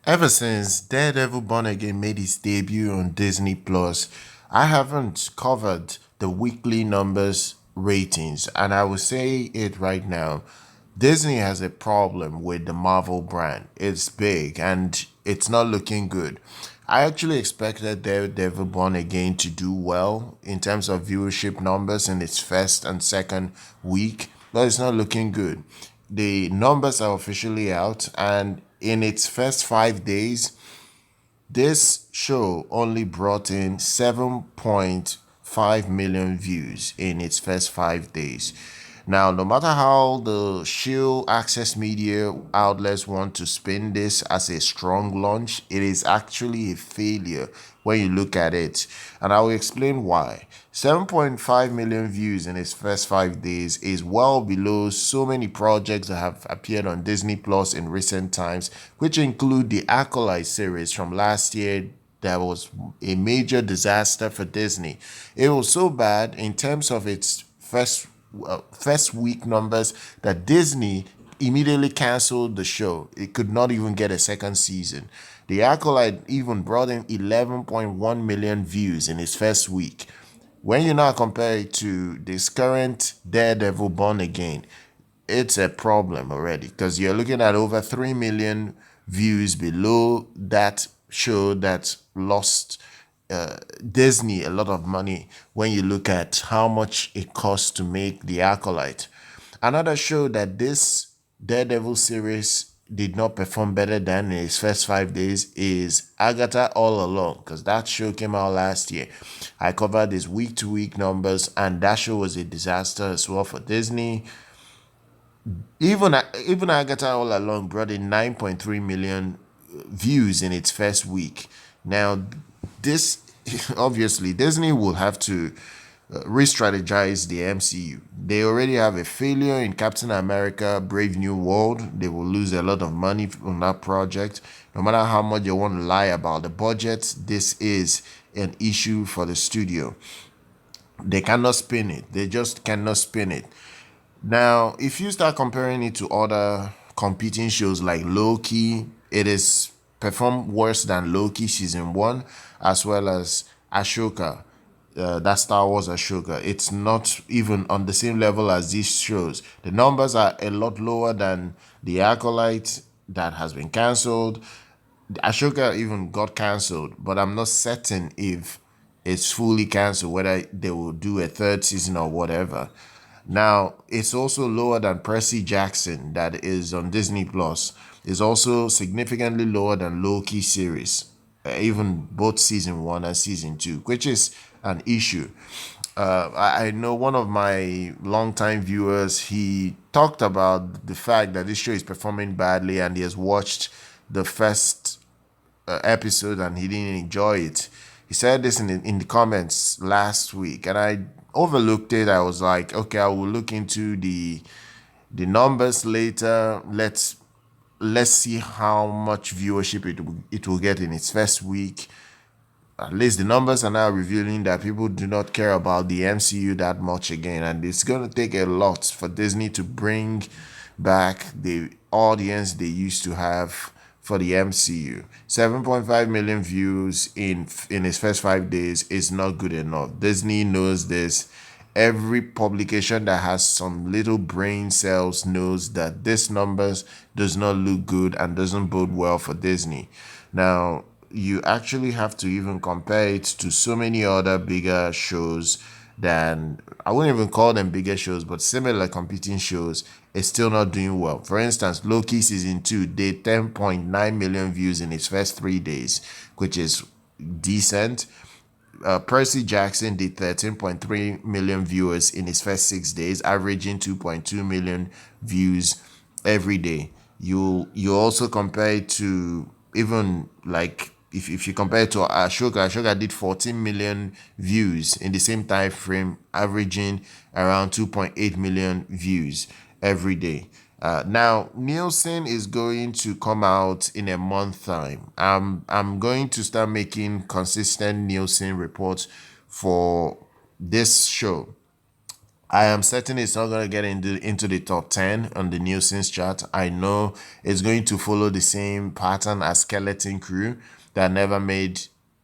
Ever since Daredevil Born Again made its debut on Disney Plus, I haven't covered the weekly numbers ratings, and I will say it right now. Disney has a problem with the Marvel brand. It's big and it's not looking good. I actually expected Daredevil Born Again to do well in terms of viewership numbers in its first and second week, but it's not looking good. The numbers are officially out, and in its first 5 days, this show only brought in 7.5 million views in its first 5 days. Now, no matter how the Shield Access Media outlets want to spin this as a strong launch, it is actually a failure when you look at it. And I will explain why. 7.5 million views in its first 5 days is well below so many projects that have appeared on Disney Plus in recent times, which include the Acolyte series from last year. That was a major disaster for Disney. It was so bad in terms of its first week numbers that Disney immediately canceled the show. It could not even get a second season. The Acolyte even brought in 11.1 million views in its first week. When you now compare it to this current Daredevil Born Again, it's a problem already because you're looking at over 3 million views below that show that lost Disney a lot of money when you look at how much it costs to make The Acolyte. Another show that this Daredevil series did not perform better than in its first 5 days is Agatha All Along, because that show came out last year. I covered its week to week numbers, and that show was a disaster as well for Disney. Even Agatha All Along brought in 9.3 million views in its first week. Now, this obviously Disney will have to re-strategize the MCU. They already have a failure in Captain America: Brave New World. They will lose a lot of money on that project. No matter how much they want to lie about the budget, this is an issue for the studio. They cannot spin it. They just cannot spin it. Now, if you start comparing it to other competing shows like Loki, it is performed worse than Loki season one, as well as Ashoka, that Star Wars Ashoka. It's not even on the same level as these shows. The numbers are a lot lower than the Acolyte that has been cancelled. Ashoka even got cancelled, but I'm not certain if it's fully cancelled, whether they will do a third season or whatever. Now, it's also lower than Percy Jackson, that is on Disney Plus. It's also significantly lower than Loki series, even both season one and season two, which is an issue. I know one of my longtime viewers, he talked about the fact that this show is performing badly and he has watched the first episode and he didn't enjoy it. He said this in the comments last week, and I overlooked it. I was like, okay, I will look into the numbers later. Let's see how much viewership it will get in its first week. At least the numbers are now revealing that people do not care about the MCU that much again, and it's going to take a lot for Disney to bring back the audience they used to have for the MCU. 7.5 million views in its first 5 days is not good enough. Disney knows this. Every publication that has some little brain cells knows that this numbers does not look good and doesn't bode well for Disney. Now, you actually have to even compare it to so many other bigger shows than, I wouldn't even call them bigger shows, but similar competing shows. It's still not doing well. For instance, Loki season 2 did 10.9 million views in its first 3 days, which is decent. Percy Jackson did 13.3 million viewers in his first 6 days, averaging 2.2 million views every day. You also compare it to, even like, if you compare it to Ashoka did 14 million views in the same time frame, averaging around 2.8 million views every day. Now, Nielsen is going to come out in a month time. I'm going to start making consistent Nielsen reports for this show. I am certain it's not going to get into the top 10 on the Nielsen's chart. I know it's going to follow the same pattern as Skeleton Crew that never made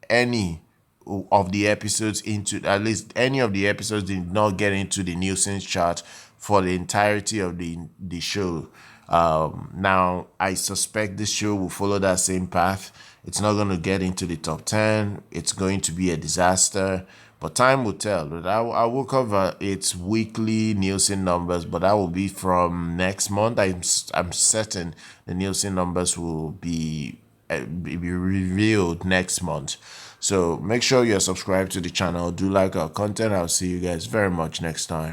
any of the episodes into, at least any of the episodes did not get into the Nielsen's chart for the entirety of the show. Now, I suspect this show will follow that same path. It's not going to get into the top 10. It's going to be a disaster. But time will tell. But I will cover its weekly Nielsen numbers, but that will be from next month. I'm certain the Nielsen numbers will be revealed next month. So make sure you're subscribed to the channel. Do like our content. I'll see you guys very much next time.